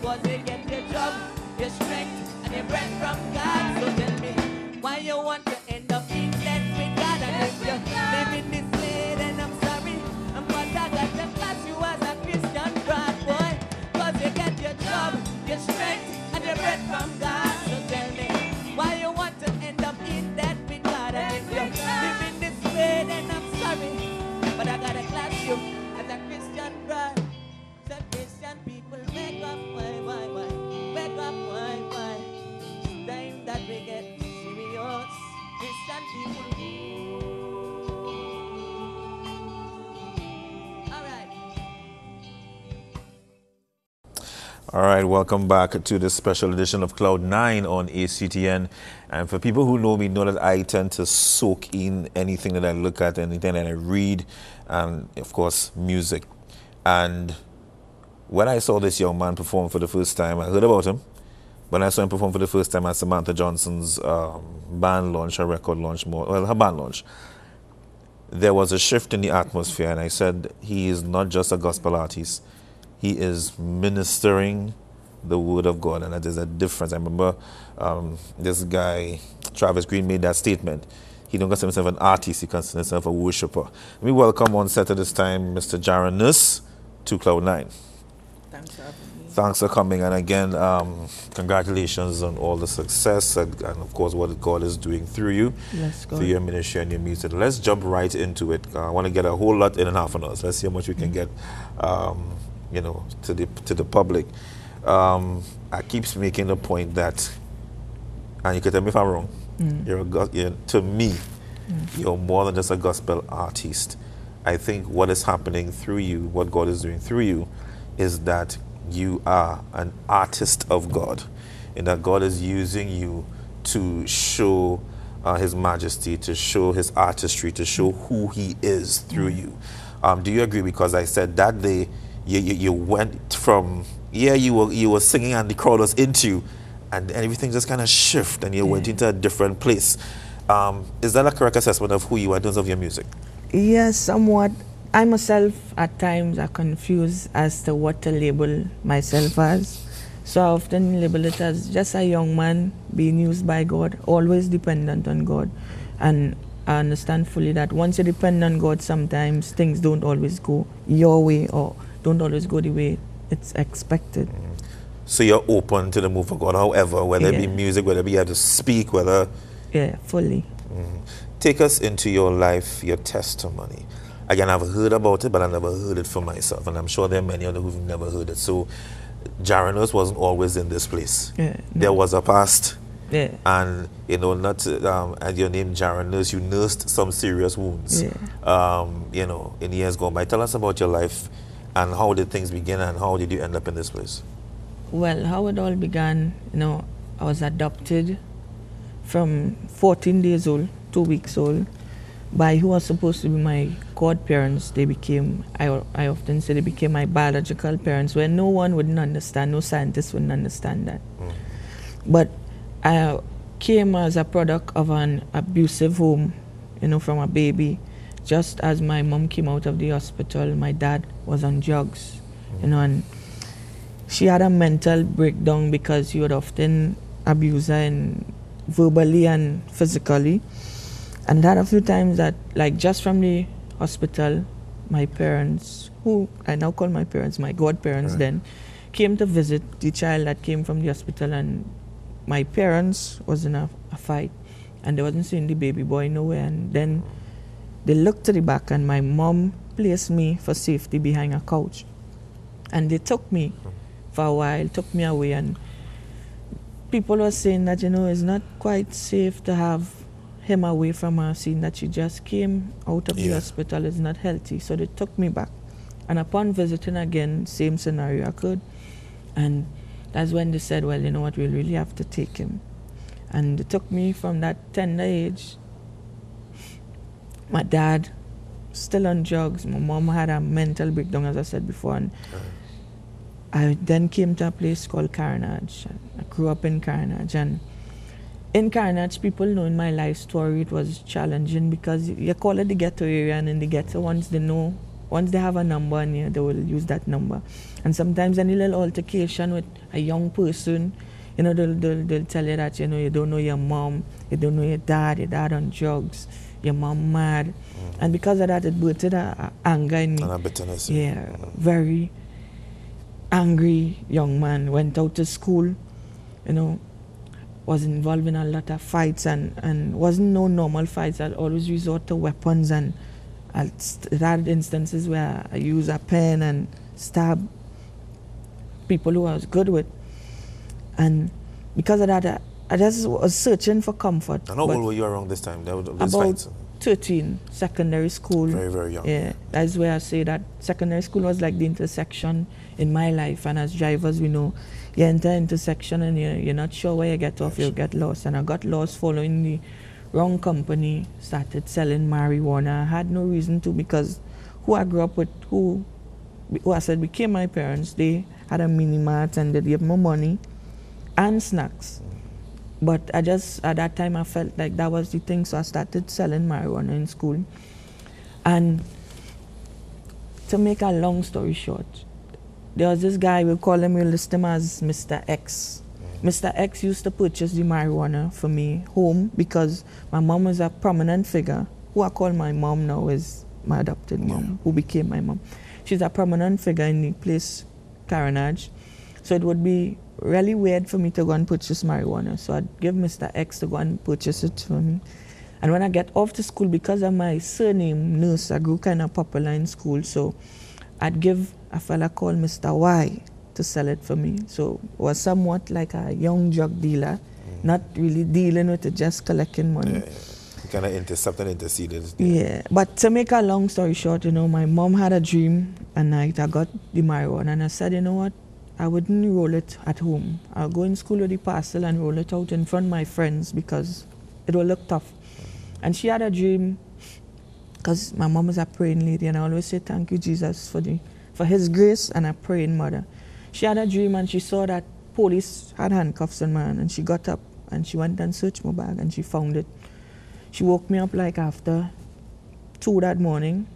Cause they get your job, your strength, and your breath from God. So tell me, why you want to end up in debt with God? And if you live in this way, then I'm sorry. I'm what I got to class you as a Christian broad boy. Cause you get your job, your strength, and your breath from God. So tell me, why you want to end up in debt with God? And if you live in this way, then I'm sorry. But I gotta class you as a Christian broad. So Christian people, wake up, why? Wake up, why? It's time that we get serious. Christian people. All right, welcome back to this special edition of Cloud 9 on ACTN. And for people who know me, know that I tend to soak in anything that I look at, anything that I read, and of course, music. And when I saw this young man perform for the first time, I heard about him. When I saw him perform for the first time at Samantha Johnson's band launch, her record launch, her band launch, there was a shift in the atmosphere, and I said, he is not just a gospel artist. He is ministering the word of God, and that is a difference. I remember this guy, Travis Green, made that statement. He don't consider himself an artist, he considers himself a worshiper. Let me welcome on set at this time Mr. Jaron to Cloud 9. Thanks for having me. Thanks for coming, and again, congratulations on all the success and of course what God is doing through you, through your ministry and your music. Let's jump right into it. I want to get a whole lot in half an hour. So let's see how much we can get you know, to the public. I keep making the point that, and you can tell me if I'm wrong, to me, you're more than just a gospel artist. I think what is happening through you, what God is doing through you, is that you are an artist of God, and that God is using you to show His majesty, to show His artistry, to show who He is through you. Do you agree? Because I said that day, you went from, you were singing and the crowd was into you, and everything just kind of shifted and you went into a different place. Is that a correct assessment of who you are in terms of your music? Yes, somewhat. I myself at times are confused as to what to label myself as. So I often label it as just a young man being used by God, always dependent on God. And I understand fully that once you depend on God, sometimes things don't always go your way or don't always go the way it's expected. So you're open to the move of God, however, whether it be music, whether it be able to speak, whether... Yeah, fully. Take us into your life, your testimony. Again, I've heard about it, but I've never heard it for myself, and I'm sure there are many others who've never heard it. So Jaron wasn't always in this place. There was a past. And, you know, not as your name Jaron, you nursed some serious wounds, you know, in years gone by. Tell us about your life and how did things begin and how did you end up in this place? Well, how it all began, you know, I was adopted from 14 days old, 2 weeks old, by who was supposed to be my godparents. They became, I often say they became my biological parents, where no one wouldn't understand, no scientist wouldn't understand that. But I came as a product of an abusive home, you know, from a baby. Just as my mom came out of the hospital, my dad was on drugs, you know, and she had a mental breakdown because he would often abuse her and verbally and physically. And that a few times that, like, just from the hospital, my parents, who I now call my parents, my godparents then, came to visit the child that came from the hospital, and my parents was in a fight, and they wasn't seeing the baby boy nowhere, and then they looked to the back, and my mom placed me for safety behind a couch. And they took me for a while, took me away, and people were saying that, you know, it's not quite safe to have him away from her, seeing that she just came out of the hospital, is not healthy. So they took me back. And upon visiting again, same scenario occurred. And that's when they said, well, you know what, we'll really have to take him. And they took me from that tender age. My dad, still on drugs. My mom had a mental breakdown, as I said before. And I then came to a place called Carnage. I grew up in Carnage. And in Carnage, people knowing my life story, it was challenging because you call it the ghetto area, and in the ghetto, once they know once they have a number on you, they will use that number. And sometimes any little altercation with a young person, you know, they'll tell you that, you know, you don't know your mom, you don't know your dad on drugs, your mom mad. And because of that, it brought a anger in me. And a bitterness. Yeah, very angry young man. Went out to school, you know, was involved in a lot of fights and wasn't no normal fights. I'd always resort to weapons, and I had instances where I use a pen and stab people who I was good with. And because of that, I just was searching for comfort. And how old were you around this time? About fights? 13, secondary school. Very, very young. Yeah, that's where I say that secondary school was like the intersection in my life. And as drivers, we know you enter intersection and you're not sure where you get off, you'll get lost. And I got lost following the wrong company, started selling marijuana. I had no reason to, because who I grew up with, who I said became my parents, they had a mini mart and they gave me money and snacks. But I just, at that time, I felt like that was the thing, so I started selling marijuana in school. And to make a long story short, there was this guy, we'll list him as Mr. X. Mr. X used to purchase the marijuana for me home because my mom was a prominent figure. Who I call my mom now is my adopted mom, who became my mom. She's a prominent figure in the place, Carenage. So it would be really weird for me to go and purchase marijuana. So I'd give Mr. X to go and purchase it for me. And when I get off to school, because of my surname, Nurse, I grew kind of popular in school. So I'd give a fella called Mr. Y to sell it for me. So it was somewhat like a young drug dealer, not really dealing with it, just collecting money. Kind of interceded. Yeah, but to make a long story short, you know, my mom had a dream a night. I got the marijuana and I said, you know what? I wouldn't roll it at home. I'll go in school with the parcel and roll it out in front of my friends because it will look tough. And she had a dream, because my mom is a praying lady, and I always say thank you, Jesus, for his grace and a praying mother. She had a dream and she saw that police had handcuffs on my hand, and she got up and she went and searched my bag and she found it. She woke me up like after 2 that morning,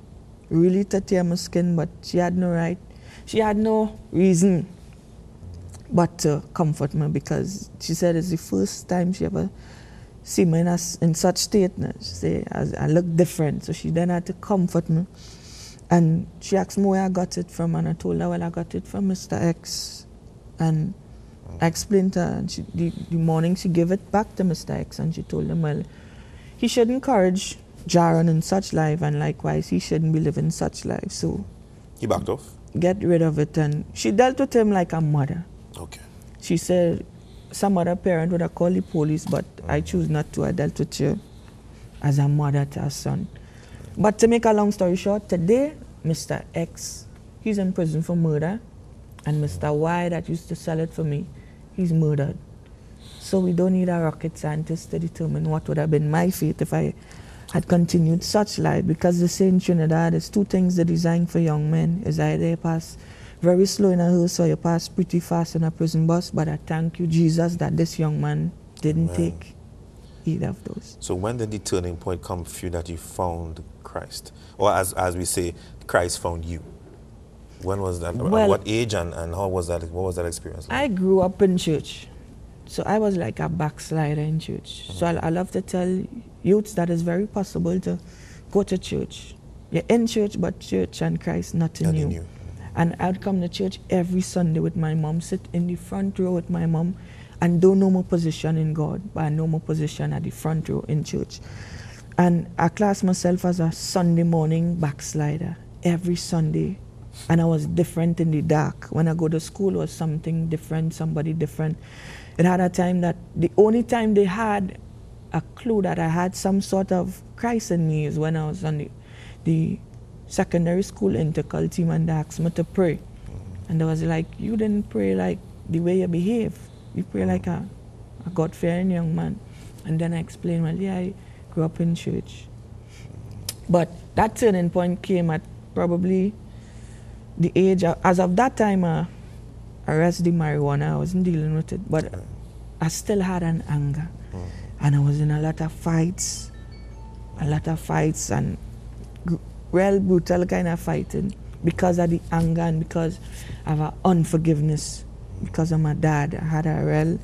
really to tear my skin, but she had no reason but to comfort me, because she said it's the first time she ever see me in such state. She said I look different, so she then had to comfort me. And she asked me where I got it from, and I told her, well, I got it from Mr. X. And I explained to her, and the morning she gave it back to Mr. X, and she told him, well, he should encourage Jaron in such life, and likewise he shouldn't be living such life. So he backed off? Get rid of it. And she dealt with him like a mother. Okay. She said some other parent would have called the police, but I choose not to. I dealt with you as a mother to a son. But to make a long story short, today, Mr. X, he's in prison for murder, and Mr. Y that used to sell it for me, he's murdered. So we don't need a rocket scientist to determine what would have been my fate if I had continued such life, because they say in Trinidad, there's 2 things they design for young men. Is either you pass very slow in a hearse or you pass pretty fast in a prison bus. But I thank you, Jesus, that this young man didn't take either of those. So when did the turning point come for you that you found Christ? Or as we say, Christ found you? When was that? Well, at what age and how was that? What was that experience like? I grew up in church. So I was like a backslider in church. So I love to tell youths that it's very possible to go to church. You're in church, but church and Christ, nothing new. And I'd come to church every Sunday with my mom, sit in the front row with my mom, and don't know my position in God, but I know my position at the front row in church. And I class myself as a Sunday morning backslider every Sunday. And I was different in the dark. When I go to school, it was something different, somebody different. It had a time that the only time they had a clue that I had some sort of Christ in me is when I was on the secondary school intercult team, and they asked me to pray. And they was like, you didn't pray like the way you behave. You pray like a God-fearing young man. And then I explained, well, yeah, I grew up in church. But that turning point came at probably the age, as of that time, I arrested the marijuana. I wasn't dealing with it, but I still had an anger. And I was in a lot of fights, and real brutal kind of fighting because of the anger and because of our unforgiveness. Because of my dad, I had a real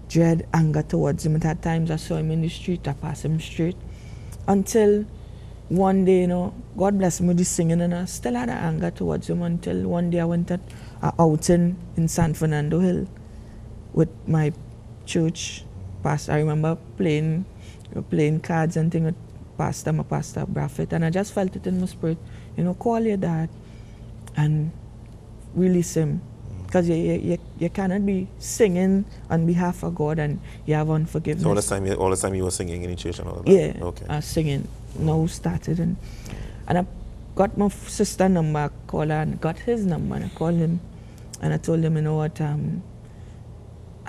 dread anger towards him. At times I saw him in the street, I passed him straight. Until one day, you know, God bless him with the singing, and I still had an anger towards him until one day I went at an outing in San Fernando Hill with my church pastor. I remember playing cards and things with my pastor Braffett, and I just felt it in my spirit, you know, call your dad and release him. Because you cannot be singing on behalf of God and you have unforgiveness. So all the time you were singing in church and all that? Yeah, okay. I was singing. Now started and I got my sister number, I called her and got his number, and I called him and I told him, you know what, I'm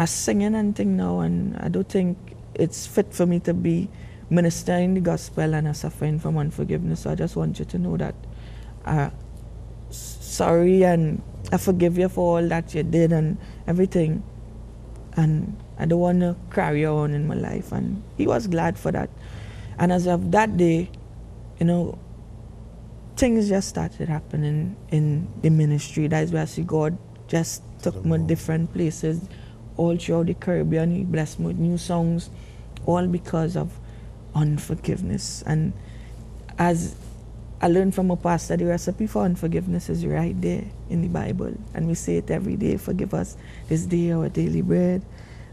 singing and thing now, and I don't think it's fit for me to be ministering the gospel and suffering from unforgiveness. So I just want you to know that sorry, and I forgive you for all that you did and everything, and I don't want to carry on in my life. And he was glad for that. And as of that day, you know, things just started happening in the ministry. That is where I see God just took me different places all throughout the Caribbean. He blessed me with new songs, all because of unforgiveness. And as I learned from a pastor, the recipe for unforgiveness is right there in the Bible. And we say it every day: forgive us this day our daily bread,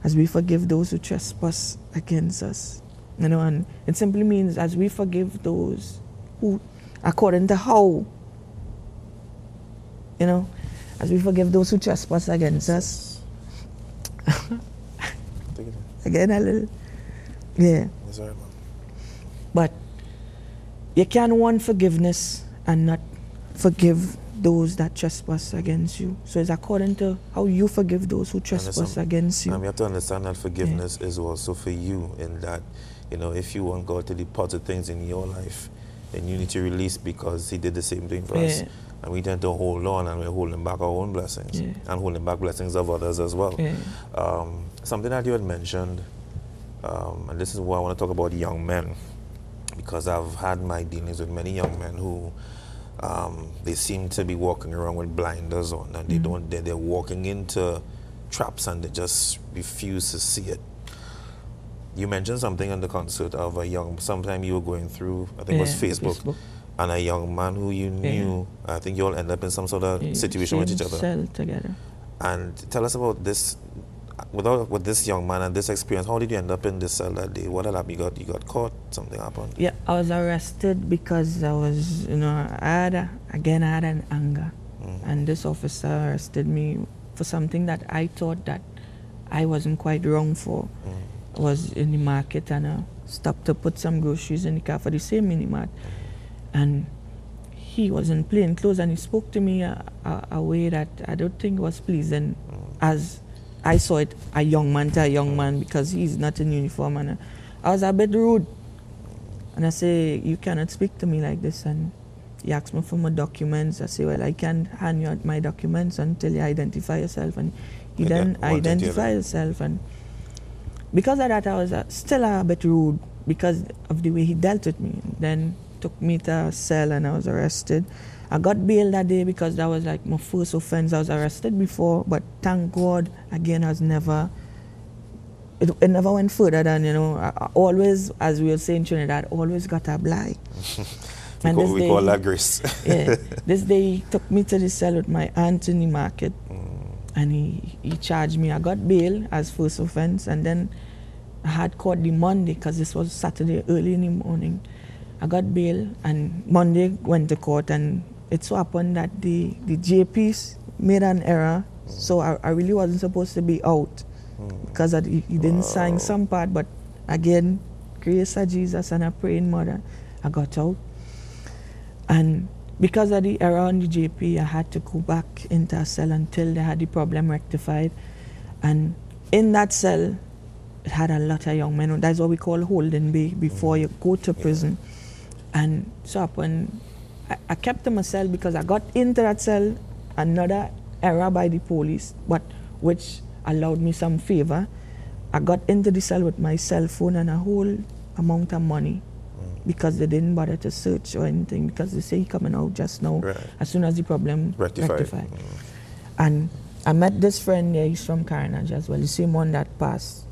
as we forgive those who trespass against us. You know, and it simply means as we forgive those who, according to how, you know, as we forgive those who trespass against us. Again, a little, yeah. But you can't want forgiveness and not forgive those that trespass against you. So it's according to how you forgive those who trespass against you. You have to understand that forgiveness is also for you, in that, you know, if you want God to deposit things in your life, then you need to release, because he did the same thing for us. And we tend to hold on, and we're holding back our own blessings and holding back blessings of others as well. Something that you had mentioned, and this is why I want to talk about young men, because I've had my dealings with many young men who they seem to be walking around with blinders on, and they're walking into traps and they just refuse to see it. You mentioned something on the concert of a sometime you were going through, I think it was Facebook, and a young man who you knew, I think you all end up in some sort of situation with each other. Cell together. And tell us about this, with this young man and this experience. How did you end up in this cell that day? What had happened? You got caught? Something happened? Yeah, I was arrested because I was, you know, I had an anger. And this officer arrested me for something that I thought that I wasn't quite wrong for. I was in the market and I stopped to put some groceries in the car for the same mini-mart. And he was in plain clothes and he spoke to me a way that I don't think was pleasing, as I saw it, a young man to a young man, because he's not in uniform. And I was a bit rude. And I say, you cannot speak to me like this. And he asked me for my documents. I say, well, I can't hand you out my documents until you identify yourself. And he then identified himself. And because of that, I was still a bit rude because of the way he dealt with me. Then took me to a cell and I was arrested. I got bail that day because that was like my first offense. I was arrested before, but thank God, again, it never went further than, you know, I always, as we were saying in Trinidad, always got a blind. And we call that grace. Yeah, this day he took me to the cell with my aunt in the market. And he charged me. I got bail as first offense, and then I had court the Monday, because this was Saturday early in the morning. I got bail, and Monday went to court, and it so happened that the JPs made an error, so I really wasn't supposed to be out, because he didn't sign some part, but again, grace of Jesus and a praying mother, I got out. And because of the error on the JP, I had to go back into a cell until they had the problem rectified. And in that cell, it had a lot of young men. That's what we call holding bay before you go to prison. And so when I kept to myself, because I got into that cell, another error by the police, but which allowed me some favor. I got into the cell with my cell phone and a whole amount of money. because they didn't bother to search or anything, because they say he coming out just now, as soon as the problem rectified. And I met this friend there, he's from Carnage as well, the same one that passed.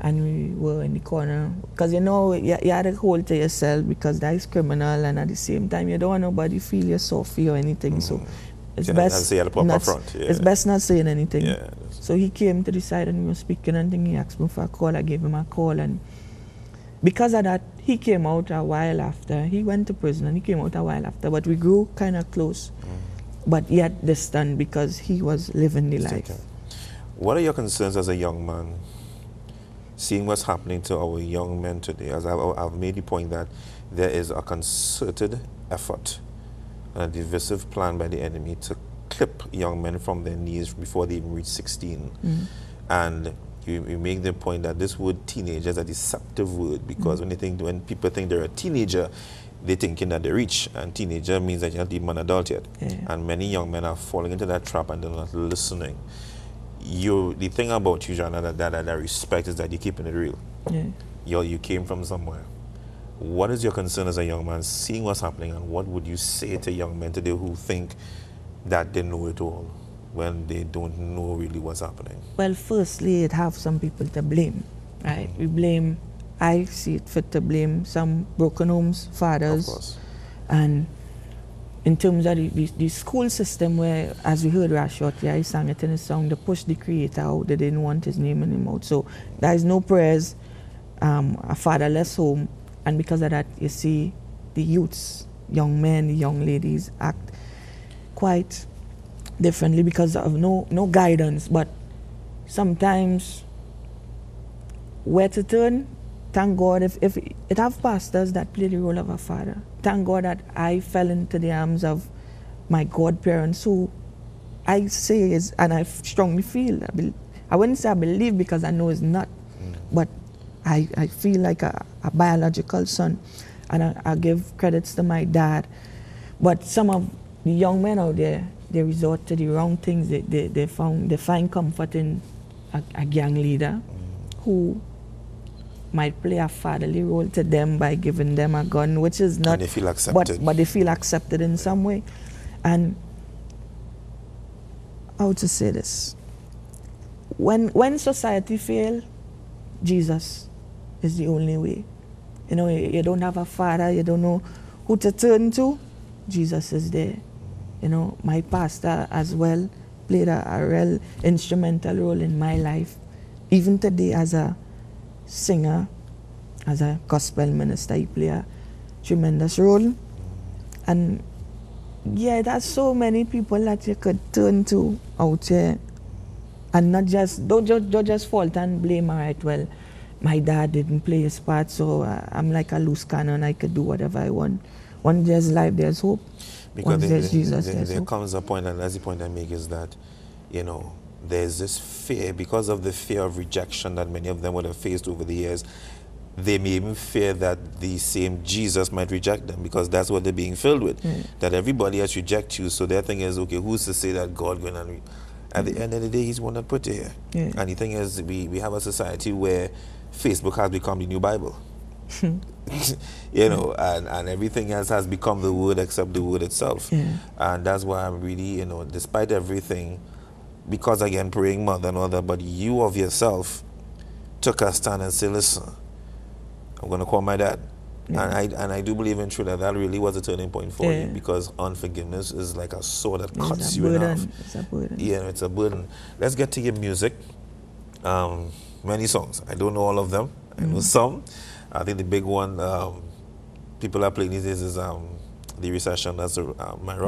And we were in the corner, because you know, you had to hold to yourself, because that is criminal, and at the same time, you don't want nobody feel you're sorry or anything, so it's best it's best not saying anything. So he came to the side and we were speaking, and he asked me for a call. I gave him a call, and because of that, he came out a while after. He went to prison and he came out a while after, but we grew kind of close, but yet distant, because he was living the life. What are your concerns as a young man, seeing what's happening to our young men today? As I've made the point that there is a concerted effort and a divisive plan by the enemy to clip young men from their knees before they even reach 16. And you make the point that this word teenager is a deceptive word, because when people think they're a teenager, they're thinking that they're rich, and teenager means that you're not even an adult yet. And many young men are falling into that trap and they're not listening. The thing about you, Jaron, that I respect, is that you're keeping it real. You came from somewhere. What is your concern as a young man, seeing what's happening, and what would you say to young men today who think that they know it all when they don't know really what's happening? Well, firstly, it have some people to blame, right? We blame, I see it fit to blame some broken homes, fathers. Of course. And in terms of the school system, where, as we heard Rashot, he sang it in his song, they pushed the creator out, they didn't want his name in the mouth. So there is no prayers, a fatherless home, and because of that, you see the youths, young men, the young ladies act quite differently because of no guidance. But sometimes where to turn, thank God if it have pastors that play the role of a father. Thank God that I fell into the arms of my godparents, who I say is, and I strongly feel, I wouldn't say I believe, because I know it's not, but I feel like a biological son, and I give credits to my dad. But some of the young men out there, they resort to the wrong things. They find comfort in a gang leader who might play a fatherly role to them by giving them a gun, which is not. And they feel accepted. But they feel accepted in some way. And how to say this? When society fails, Jesus is the only way. You know, you don't have a father, you don't know who to turn to, Jesus is there. You know, my pastor as well played a real instrumental role in my life. Even today, as a singer, as a gospel minister, he played a tremendous role. And yeah, there's so many people that you could turn to out here, and not just, don't just fault and blame, all right, well, my dad didn't play his part, so I'm like a loose cannon, I could do whatever I want. When there's life, there's hope. Because there's Jesus, there comes a point, and that's the point I make, is that, you know, there's this fear, because of the fear of rejection that many of them would have faced over the years. They may even fear that the same Jesus might reject them, because that's what they're being filled with. That everybody else rejects you, so their thing is, okay, who's to say that God going to... At the end of the day, he's one that put you here. And the thing is, we have a society where Facebook has become the new Bible. You know, and everything else has become the word except the word itself. And that's why I'm really, you know, despite everything, because again, praying mother and all that, but you of yourself took a stand and said, listen, I'm going to call my dad. And I do believe in truth that really was a turning point for you, because unforgiveness is like a sword that cuts you in half. It's a burden. Yeah, it's a burden. Let's get to your music. Many songs. I don't know all of them. I know some. I think the big one people are playing these days is The Recession. That's My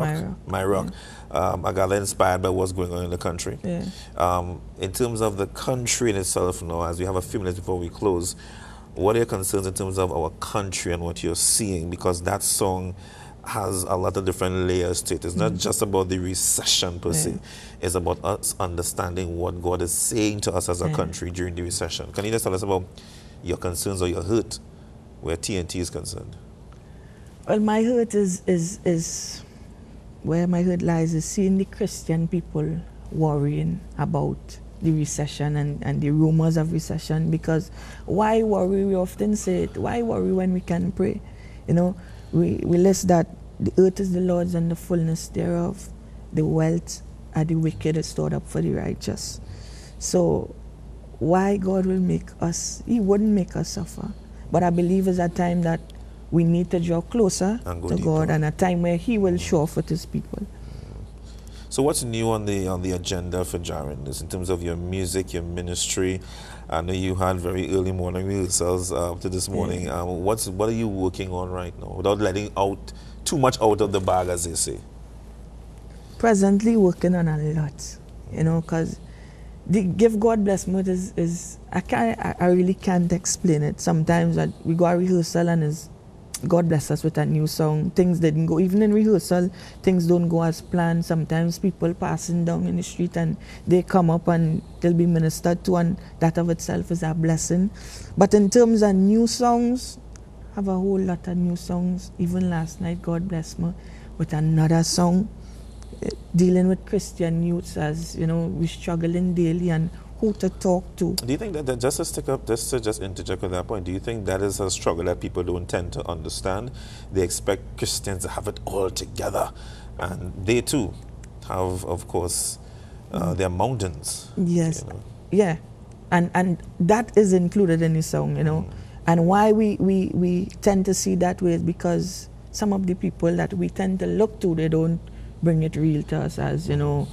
Rock. I got inspired by what's going on in the country. In terms of the country in itself now, as we have a few minutes before we close, what are your concerns in terms of our country and what you're seeing? Because that song has a lot of different layers to it. It's not just about the recession per se. It's about us understanding what God is saying to us as a country during the recession. Can you just tell us about your concerns or your hurt where TNT is concerned? Well, my hurt is where my hurt lies is seeing the Christian people worrying about the recession and the rumors of recession. Because why worry? We often say it. Why worry when we can pray? You know, we list that the earth is the Lord's and the fullness thereof. The wealth of the wicked is stored up for the righteous. So why God will make us, he wouldn't make us suffer. But I believe it's a time that we need to draw closer to God, and a time where he will show off with his people. So what's new on the agenda for Jaron? Is in terms of your music, your ministry? I know you had very early morning rehearsals to this morning. Yeah. What are you working on right now, without letting out too much out of the bag, as they say? Presently working on a lot, you know, because the give God bless mood is I really can't explain it. Sometimes that we go to rehearsal and is God bless us with a new song. Things didn't go, even in rehearsal, things don't go as planned. Sometimes people passing down in the street and they come up and they'll be ministered to, and that of itself is a blessing. But in terms of new songs, I have a whole lot of new songs. Even last night, God bless me with another song dealing with Christian youths, as you know, we're struggling daily and who to talk to. Do you think that just to stick up, just to interject at that point, do you think that is a struggle that people don't tend to understand? They expect Christians to have it all together, and they too have, of course, their mountains. Yes, you know? Yeah, and that is included in the song, you know. And why we tend to see that way is because some of the people that we tend to look to, they don't bring it real to us, as you know,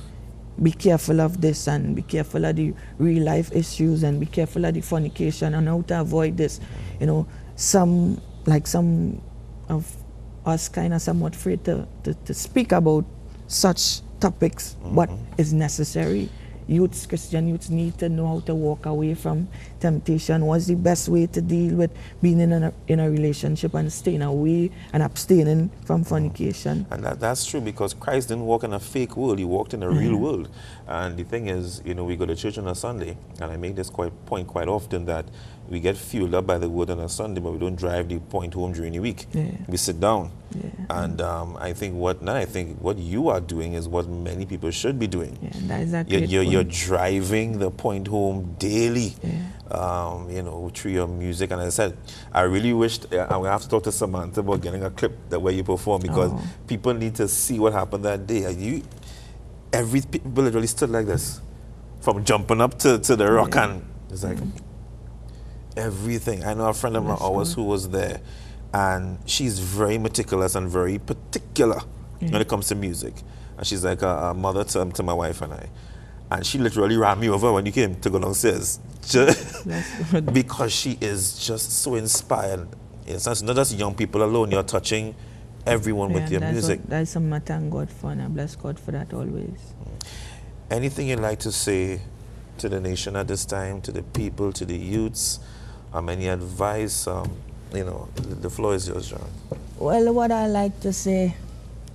be careful of this and be careful of the real life issues and be careful of the fornication and how to avoid this. You know, some of us kind of somewhat afraid to speak about such topics, but is necessary. Youths, Christian youths need to know how to walk away from temptation. What's the best way to deal with being in a relationship and staying away and abstaining from fornication? And that's true, because Christ didn't walk in a fake world, he walked in a real world. And the thing is, you know, we go to church on a Sunday, and I make this point quite often, that we get fueled up by the word on a Sunday, but we don't drive the point home during the week. We sit down. And I think what you are doing is what many people should be doing. That is a great point. You're driving the point home daily, you know, through your music. And as I said, I really wished, I'm going to have to talk to Samantha about getting a clip the way you perform, because people need to see what happened that day. People literally stood like this, from jumping up to the rock, and it's like everything. I know a friend of mine always who was there, and she's very meticulous and very particular when it comes to music. And she's like a mother to my wife and I. And she literally ran me over when you came to go downstairs, because she is just so inspired. It's not just young people alone, you're touching everyone with your music. That's something I thank God for, and I bless God for that always. Anything you'd like to say to the nation at this time, to the people, to the youths? Any advice? You know, the floor is yours, Jaron. Well, what I like to say,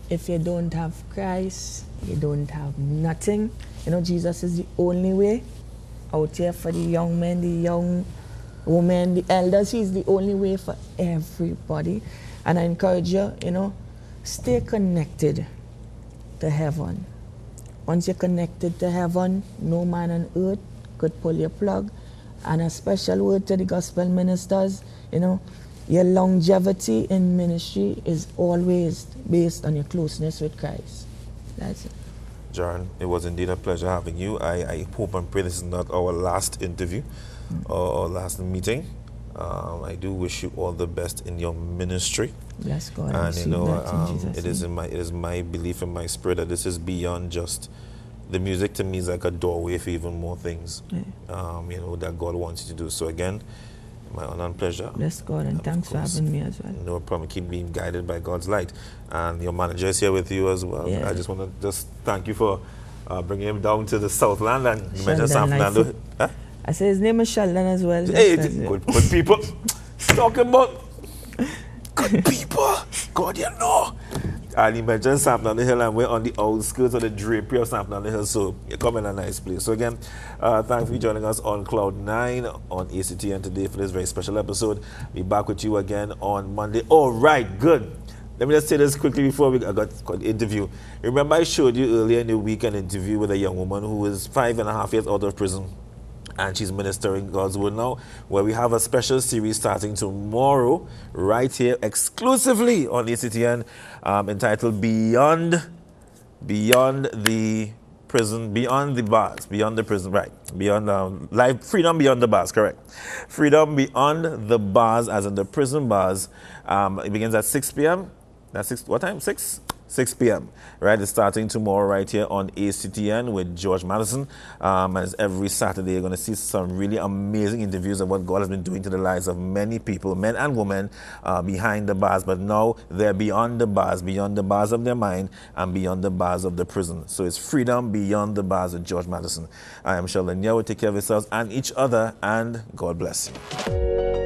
if you don't have Christ, you don't have nothing. You know, Jesus is the only way out here for the young men, the young women, the elders. He's the only way for everybody. And I encourage you, you know, stay connected to heaven. Once you're connected to heaven, no man on earth could pull your plug. And a special word to the gospel ministers, you know, your longevity in ministry is always based on your closeness with Christ. That's it. Jaron, it was indeed a pleasure having you. I hope and pray this is not our last interview or last meeting. I do wish you all the best in your ministry. Bless God. And you know, it is my belief and my spirit that this is beyond just the music. To me is like a doorway for even more things, you know, that God wants you to do. So again, my honor and pleasure. Bless God, and thanks for having me as well. No problem. Keep being guided by God's light. And your manager is here with you as well. I just want to thank you for bringing him down to the Southland. And you mentioned San Fernando. I say his name is Sheldon as well. Hey, good people. Talking about good people. God, you know. And he mentioned San Fernando Hill, and we're on the outskirts of the drapery of San Fernando Hill, so you come in a nice place. So again, thanks for joining us on Cloud 9 on ACTN today for this very special episode. Be back with you again on Monday. All right, good. Let me just say this quickly before we got the interview. Remember I showed you earlier in the week an interview with a young woman who is 5.5 years out of prison. and she's ministering God's word now, where we have a special series starting tomorrow, right here, exclusively on ACTN, entitled Beyond the Prison, Beyond the Bars, Beyond the Prison, right? Beyond life, freedom beyond the bars, correct? Freedom beyond the bars, as in the prison bars. It begins at 6 p.m. That's 6. What time? 6. 6 p.m. Right, it's starting tomorrow right here on ACTN with George Madison. And it's every Saturday. You're going to see some really amazing interviews of what God has been doing to the lives of many people, men and women, behind the bars. But now they're beyond the bars of their mind and beyond the bars of the prison. So it's freedom beyond the bars with George Madison. I am Sheldon Yao. Take care of yourselves and each other, and God bless you.